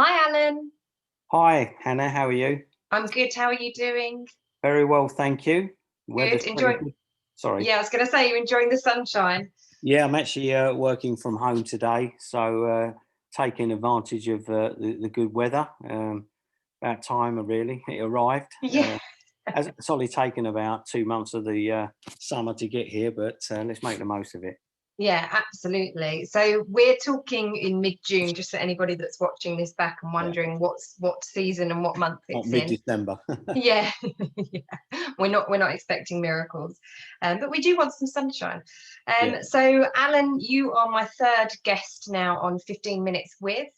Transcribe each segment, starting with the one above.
Hi, Alan. Hi, Hannah. How are you? I'm good. How are you doing? Very well, thank you. Good. Weather's pretty Enjoy. good. Sorry. Yeah, I was going to say you're enjoying the sunshine. Yeah, I'm actually working from home today, so taking advantage of the good weather. About time, really. It arrived. Yeah. It's only taken about 2 months of the summer to get here, but let's make the most of it. Yeah, absolutely. So we're talking in mid-June, just for anybody that's watching this back and Yeah, wondering what season and what month not it's in. mid-December. Yeah, yeah. We're not expecting miracles, but we do want some sunshine. Yeah. So Alan, you are my third guest now on 15 Minutes With,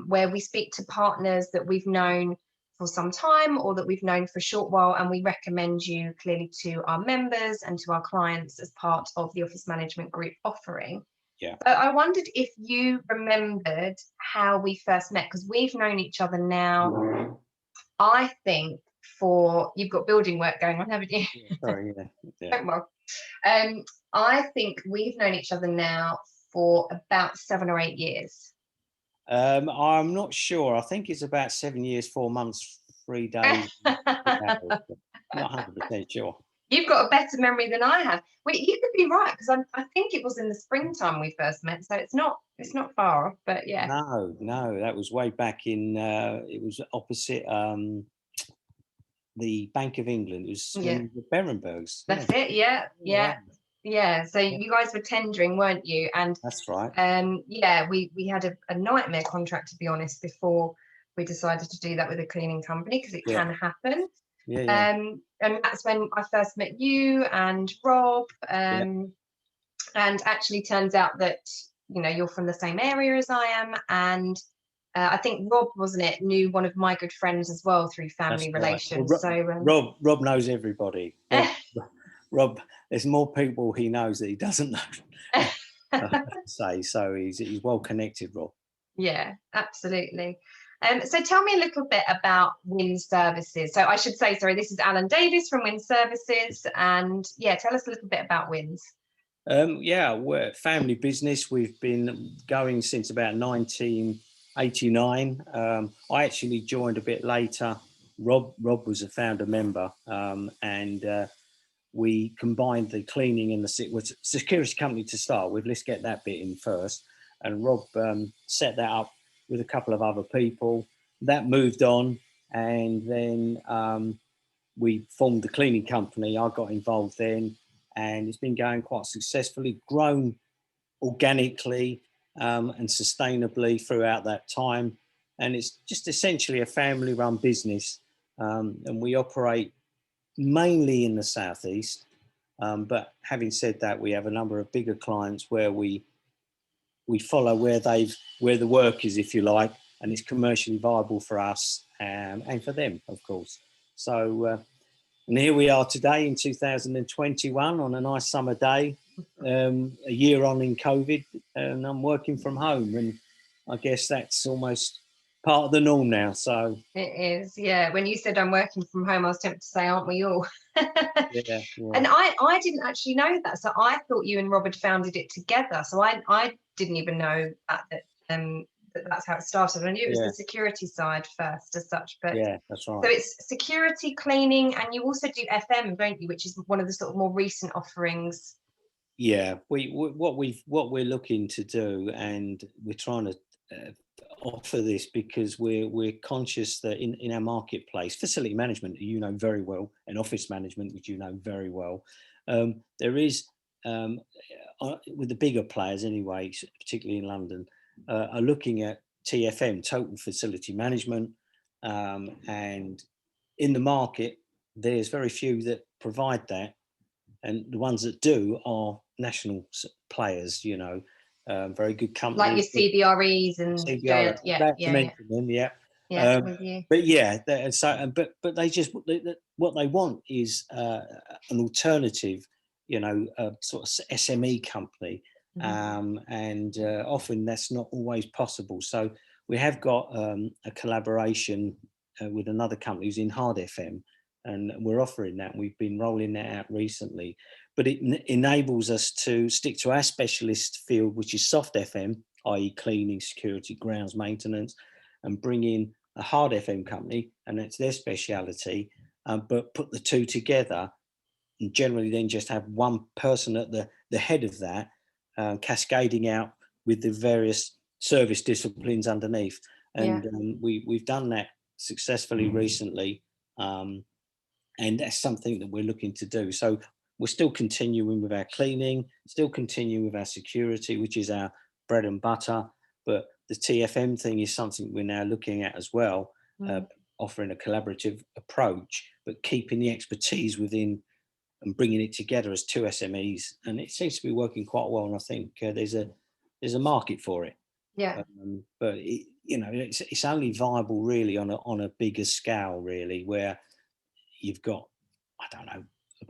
where we speak to partners that we've known for some time or that we've known for a short while, and we recommend you clearly to our members and to our clients as part of the office management group offering. Yeah. So I wondered if you remembered how we first met, because we've known each other now, I think, for you've got building work going on, haven't you? Yeah, sorry. Yeah. Yeah. Don't worry. Um, I think we've known each other now for about 7 or 8 years. I'm not sure. I think it's about 7 years, 4 months, 3 days. Not 100% sure. You've got a better memory than I have. Wait, you could be right, because I think it was in the springtime we first met, so it's not far off, but yeah. No, that was way back in. It was opposite the Bank of England. It was Yeah, in the Berenbergs. Yeah, that's it. Yeah, yeah, yeah, yeah. So yeah, you guys were tendering, weren't you? And that's right. yeah, we had a nightmare contract, to be honest, before we decided to do that with a cleaning company, because it Yeah, can happen. yeah, And that's when I first met you and Rob. yeah, And actually turns out that you're from the same area as I am, and I think Rob, wasn't it, knew one of my good friends as well through that's family right. Well, relations. So Rob knows everybody. Rob, there's more people he knows that he doesn't know. I have to say, so he's well connected, Rob. yeah, absolutely. So tell me a little bit about Win Services. So I should say, sorry, this is Alan Davies from Win Services, and yeah, tell us a little bit about Wins. Yeah, we're a family business. We've been going since about 1989. I actually joined a bit later. Rob was a founder member, and we combined the cleaning and the security company to start with. Let's get that bit in first. And Rob set that up with a couple of other people. That moved on, and then we formed the cleaning company. I got involved then, and it's been going quite successfully, grown organically and sustainably throughout that time. And it's just essentially a family-run business, and we operate mainly in the southeast. But having said that, we have a number of bigger clients where we follow where the work is, if you like, and it's commercially viable for us and for them, of course. So, and here we are today in 2021 on a nice summer day, a year on in COVID, and I'm working from home, and I guess that's almost part of the norm now. So It is, yeah. When you said I'm working from home, I was tempted to say, aren't we all? yeah, yeah, And I didn't actually know that. So I thought you and Robert founded it together. So I didn't even know that's how it started. I knew it was yeah, the security side first as such, but yeah, that's so right. it's security, cleaning, and you also do FM, don't you? Which is one of the sort of more recent offerings. Yeah, what we're looking to do, and we're trying to offer this because we're conscious that in our marketplace, facility management, you know very well, and office management, which you know very well, there is um, with the bigger players anyway, particularly in London, are looking at TFM, total facility management, and in the market, there's very few that provide that, and the ones that do are national players, very good Like your companies. CBREs and CBR, J, yeah, about to yeah, yeah, mention them, yeah. yeah, with you. But yeah, so but they just what they want is an alternative, sort of SME company, and often that's not always possible. So we have got a collaboration with another company who's in hard FM, and we're offering that. We've been rolling that out recently, but it enables us to stick to our specialist field, which is soft FM, i.e. cleaning, security, grounds maintenance, and bring in a hard FM company, and that's their speciality, but put the two together and generally then just have one person at the head of that, cascading out with the various service disciplines underneath. Yeah. And we've done that successfully recently. And that's something that we're looking to do. So we're still continuing with our cleaning, still continuing with our security, which is our bread and butter. But the TFM thing is something we're now looking at as well, offering a collaborative approach, but keeping the expertise within and bringing it together as two SMEs. And it seems to be working quite well. And I think there's a market for it. Yeah. But it's only viable really on a bigger scale, really, where you've got, I don't know,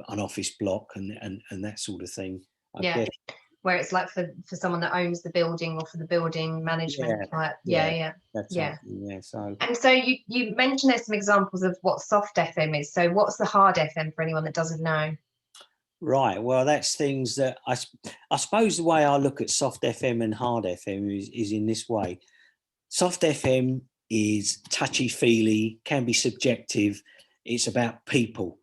an office block and that sort of thing. I guess. Where it's like for someone that owns the building or for the building management. Yeah. So. And so you mentioned there's some examples of what soft FM is. So what's the hard FM for anyone that doesn't know? Right. Well, that's things that I suppose the way I look at soft FM and hard FM is in this way. Soft FM is touchy-feely, can be subjective. It's about people,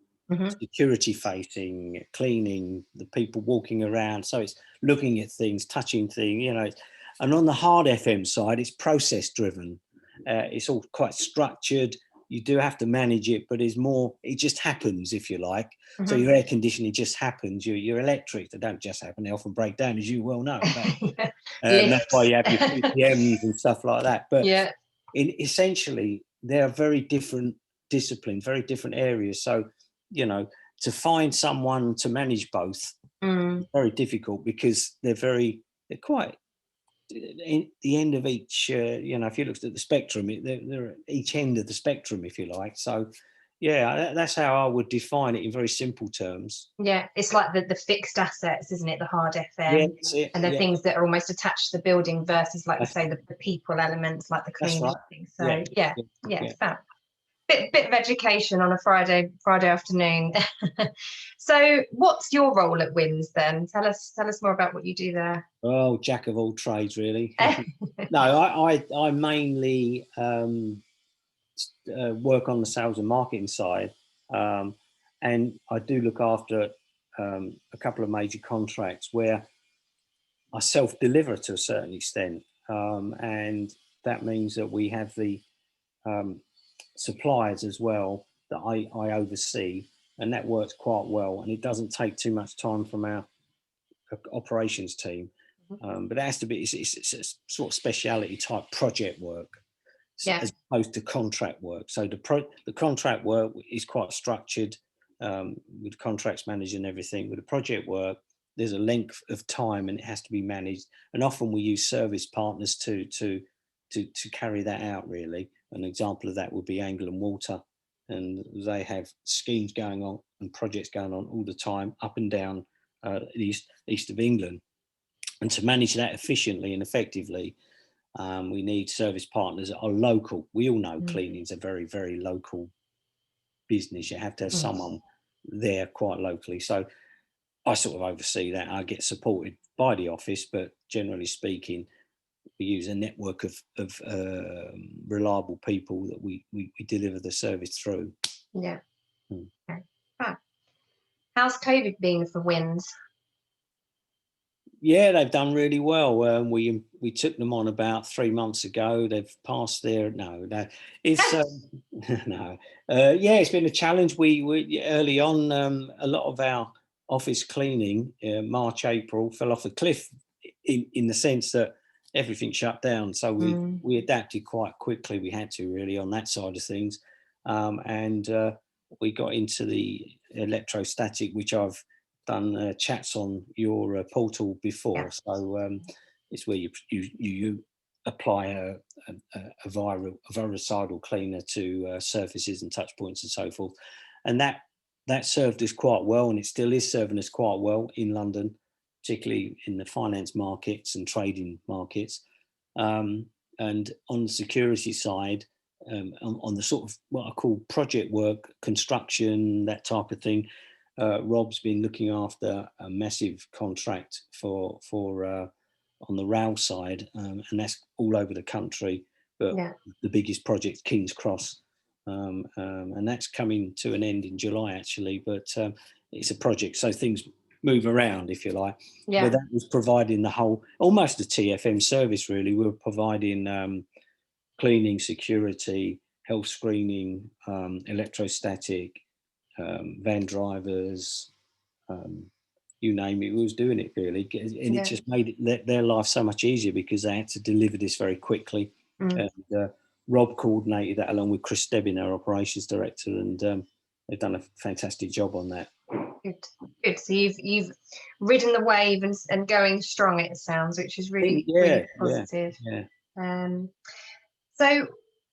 security facing, cleaning, the people walking around. So it's looking at things, touching things, And on the hard FM side, it's process driven. It's all quite structured. You do have to manage it, but it just happens, if you like. So your air conditioning just happens. Your electric, they don't just happen. They often break down, as you well know. That's why you have your PPMs and stuff like that. But essentially, they're very different disciplines, very different areas. So, to find someone to manage both is very difficult because they're quite at the end of each, if you looked at the spectrum, they're at each end of the spectrum, if you like. So, that's how I would define it in very simple terms. Yeah, it's like the fixed assets, isn't it? The hard FM, and the things that are almost attached to the building versus, like you say, the people elements, like the cleaning things. So, fab. Bit of education on a Friday afternoon. So what's your role at WINS then? Tell us more about what you do there. Oh, jack of all trades, really. No, I mainly work on the sales and marketing side, and I do look after a couple of major contracts where I self-deliver to a certain extent, and that means that we have the suppliers as well that I oversee, and that works quite well, and it doesn't take too much time from our operations team, but it has to be it's a sort of speciality type project work as opposed to contract work. So the contract work is quite structured, with contracts managed and everything. With the project work, there's a length of time and it has to be managed, and often we use service partners to carry that out, really. An example of that would be Angle and Water, and they have schemes going on and projects going on all the time up and down the east of England. And to manage that efficiently and effectively, we need service partners that are local. We all know cleaning is a very, very local business. You have to have someone there quite locally. So I sort of oversee that. I get supported by the office, but generally speaking, we use a network of reliable people that we deliver the service through. Yeah. Okay. How's COVID been for WINS? Yeah, they've done really well. We took them on about 3 months ago. They've passed their it's no. It's been a challenge. We early on, a lot of our office cleaning, March, April, fell off a cliff in the sense that everything shut down. So we adapted quite quickly. We had to, really, on that side of things, and we got into the electrostatic, which I've done chats on your portal before. So it's where you apply a virucidal cleaner to surfaces and touch points and so forth, and that served us quite well, and it still is serving us quite well in London, particularly in the finance markets and trading markets. And on the security side, on the sort of what I call project work, construction, that type of thing, Rob's been looking after a massive contract for on the rail side, and that's all over the country, but Yeah. the biggest project, King's Cross, and that's coming to an end in July actually. But it's a project, so things move around, if you like. Yeah. But that was providing the whole, almost a TFM service really. We were providing cleaning, security, health screening, electrostatic, van drivers, you name it, we was doing it really. And it Yeah. just made their life so much easier because they had to deliver this very quickly. Mm. And Rob coordinated that along with Chris Stebbin, our operations director, and they've done a fantastic job on that. Good, good. So you've ridden the wave and going strong, it sounds, which is really, really positive. Yeah. So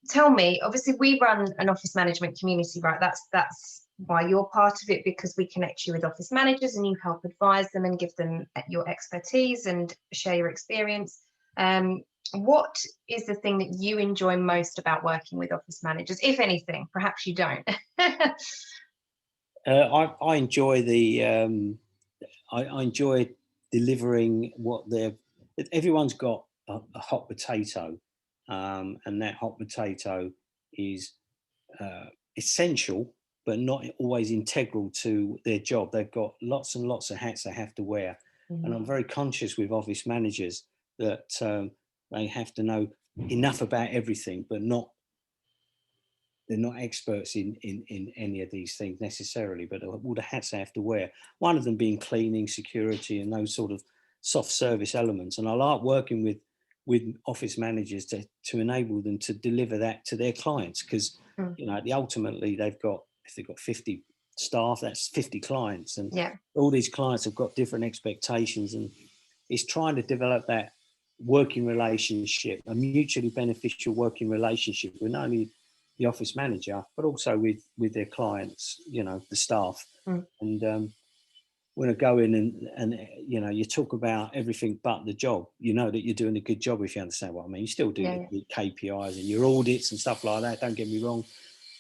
tell me, obviously we run an office management community, right? That's why you're part of it, because we connect you with office managers and you help advise them and give them your expertise and share your experience. What is the thing that you enjoy most about working with office managers, if anything? Perhaps you don't. I enjoy I enjoy delivering what they're. Everyone's got a hot potato, and that hot potato is essential, but not always integral to their job. They've got lots and lots of hats they have to wear, and I'm very conscious with office managers that they have to know enough about everything, but they're not experts in any of these things necessarily, but all the hats they have to wear. One of them being cleaning, security, and those sort of soft service elements. And I like working with office managers to enable them to deliver that to their clients, because you know, ultimately if they've got 50 staff, that's 50 clients, and all these clients have got different expectations, and it's trying to develop that working relationship, a mutually beneficial working relationship with not only the office manager, but also with their clients, you know, the staff. And when I go in and you know, you talk about everything but the job, you know that you're doing a good job, if you understand what I mean. You still do the KPIs and your audits and stuff like that, don't get me wrong.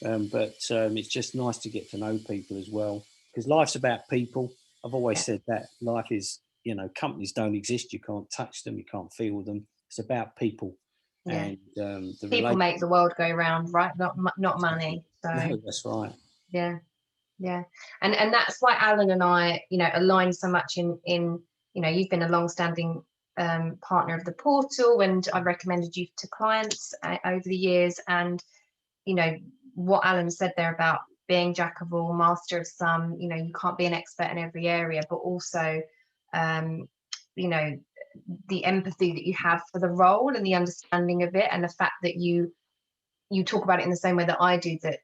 But it's just nice to get to know people as well, because life's about people. I've always said that life is, you know, companies don't exist. You can't touch them. You can't feel them. It's about people. And the people make the world go round, right? Not money. So no, that's right. Yeah. And that's why Alan and I, you know, align so much in, you know, you've been a long-standing partner of the portal, and I've recommended you to clients over the years. And, you know, what Alan said there about being jack of all, master of some, you know, you can't be an expert in every area, but also, you know, the empathy that you have for the role and the understanding of it, and the fact that you talk about it in the same way that I do, that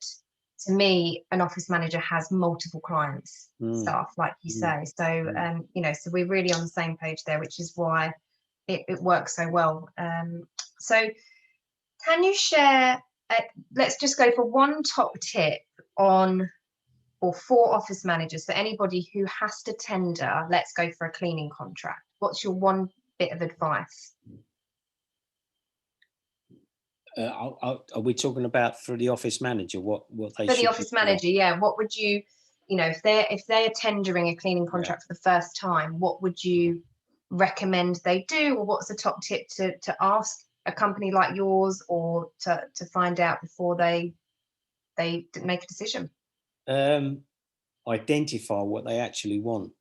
to me, an office manager has multiple clients, staff, like you say. So, you know, so we're really on the same page there, which is why it works so well. So can you share, let's just go for one top tip on, or for office managers, for anybody who has to tender, let's go for a cleaning contract. What's your one bit of advice? Are we talking about for the office manager, what they for should the office manager? Yeah, what would you, you know, if they're tendering a cleaning contract for the first time, what would you recommend they do, or what's the top tip to ask a company like yours, or to find out before they make a decision? Identify what they actually want.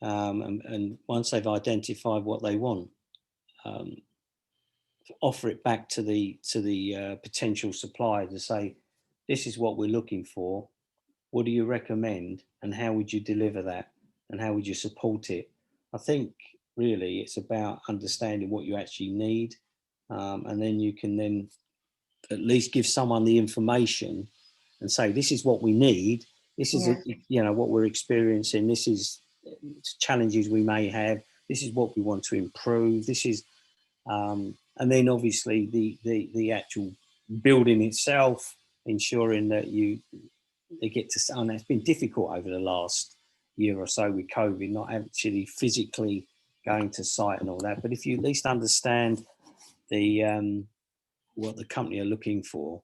And once they've identified what they want, offer it back to the potential supplier to say, this is what we're looking for. What do you recommend, and how would you deliver that, and how would you support it? I think really it's about understanding what you actually need, and then you can then at least give someone the information and say, this is what we need. This is you know, what we're experiencing. This is challenges we may have. This is what we want to improve. This is and then obviously the actual building itself, ensuring that they get to, and it's been difficult over the last year or so with COVID, not actually physically going to site and all that. But if you at least understand the what the company are looking for,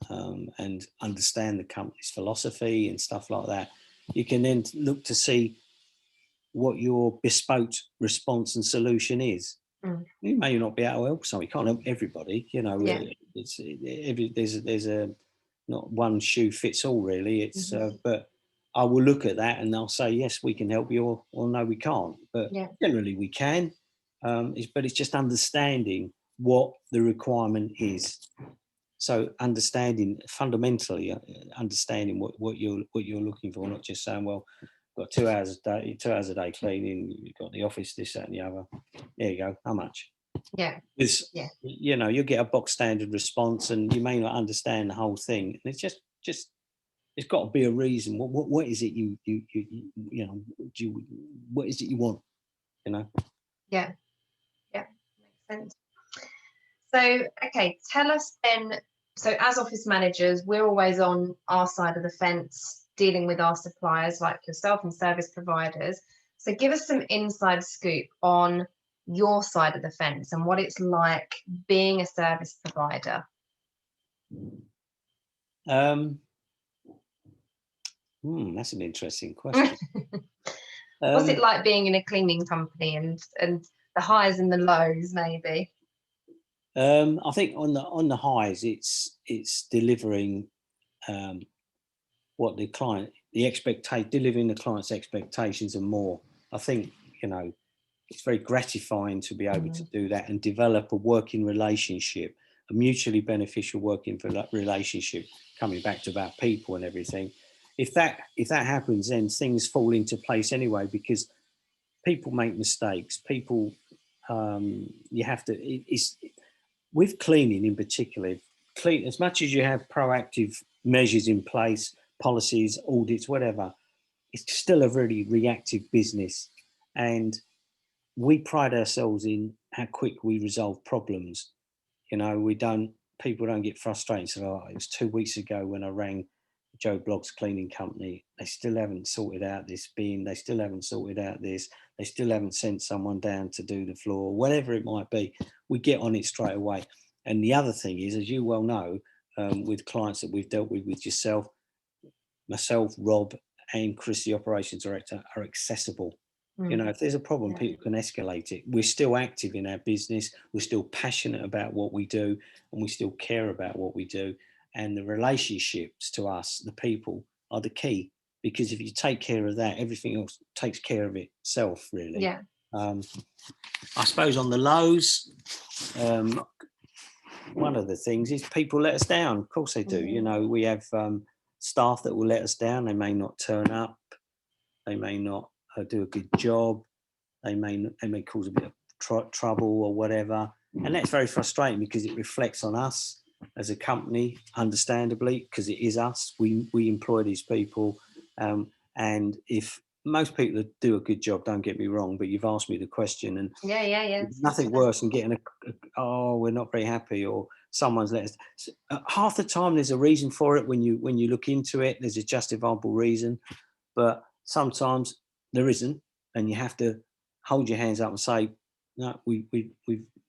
and understand the company's philosophy and stuff like that, you can then look to see what your bespoke response and solution is. You may not be able to help someone. You can't help everybody, you know. Yeah. There's a not one shoe fits all, really. It's Mm-hmm. but I will look at that and I'll say yes, we can help you, or no, we can't. But Yeah. generally, we can. But it's just understanding what the requirement is. So understanding fundamentally, understanding what you're looking for, not just saying, well, got 2 hours a day cleaning. You've got the office, this, that, and the other. There you go. How much? Yeah. Because you know, you'll get a box standard response, and you may not understand the whole thing. And it's just it's got to be a reason. What is it you know? What is it you want? You know? Yeah. Yeah. Makes sense. So, okay, tell us then. So, as office managers, we're always on our side of the fence dealing with our suppliers like yourself and service providers. So, give us some inside scoop on your side of the fence and what it's like being a service provider. That's an interesting question. What's it like being in a cleaning company and the highs and the lows, maybe? I think on the highs, it's delivering what the client, delivering the client's expectations and more. I think, you know, it's very gratifying to be able to do that and develop a working relationship, a mutually beneficial working relationship, coming back to about people and everything. If that happens, then things fall into place anyway, because people make mistakes. People, you have to. It's with cleaning in particular. Clean as much as you have proactive measures in place, policies, audits, whatever. It's still a very reactive business, and we pride ourselves in how quick we resolve problems. You know, people don't get frustrated. So, oh, it was 2 weeks ago when I rang Joe Blogg's cleaning company. They still haven't sorted out this bin. They still haven't sorted out this. They still haven't sent someone down to do the floor, whatever it might be. We get on it straight away. And the other thing is, as you well know, with clients that we've dealt with yourself, myself, Rob, and Chris, the operations director, are accessible. You know, if there's a problem, people can escalate it. We're still active in our business. We're still passionate about what we do, and we still care about what we do. And the relationships to us, the people, are the key. Because if you take care of that, everything else takes care of itself, really. Yeah. I suppose on the lows, one of the things is people let us down. Of course they do. You know, we have staff that will let us down. They may not turn up. They may not do a good job. They may cause a bit of trouble or whatever, and that's very frustrating because it reflects on us as a company, understandably, because it is us. We employ these people, and if most people that do a good job, don't get me wrong, but you've asked me the question, and Yeah. nothing worse than getting oh, we're not very happy, or someone's let us. Half the time there's a reason for it when you look into it. There's a justifiable reason, but sometimes there isn't, and you have to hold your hands up and say, no, we've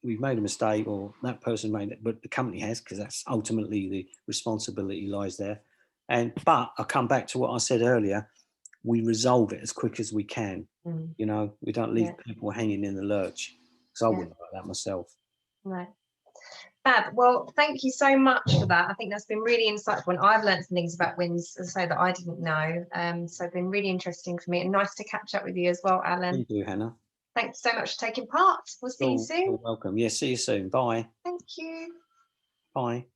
made a mistake, or that person made it, but the company has, because that's ultimately the responsibility lies there. But I come back to what I said earlier. We resolve it as quick as we can. You know, we don't leave people hanging in the lurch, because I wouldn't like that myself. Right. Fab. Well, thank you so much for that. I think that's been really insightful, and I've learned some things about wins, as I say, that I didn't know. So it's been really interesting for me, and nice to catch up with you as well, Alan. Thank you, Hannah. Thanks so much for taking part. We'll see you soon. You're welcome. Yeah, see you soon. Bye. Thank you. Bye.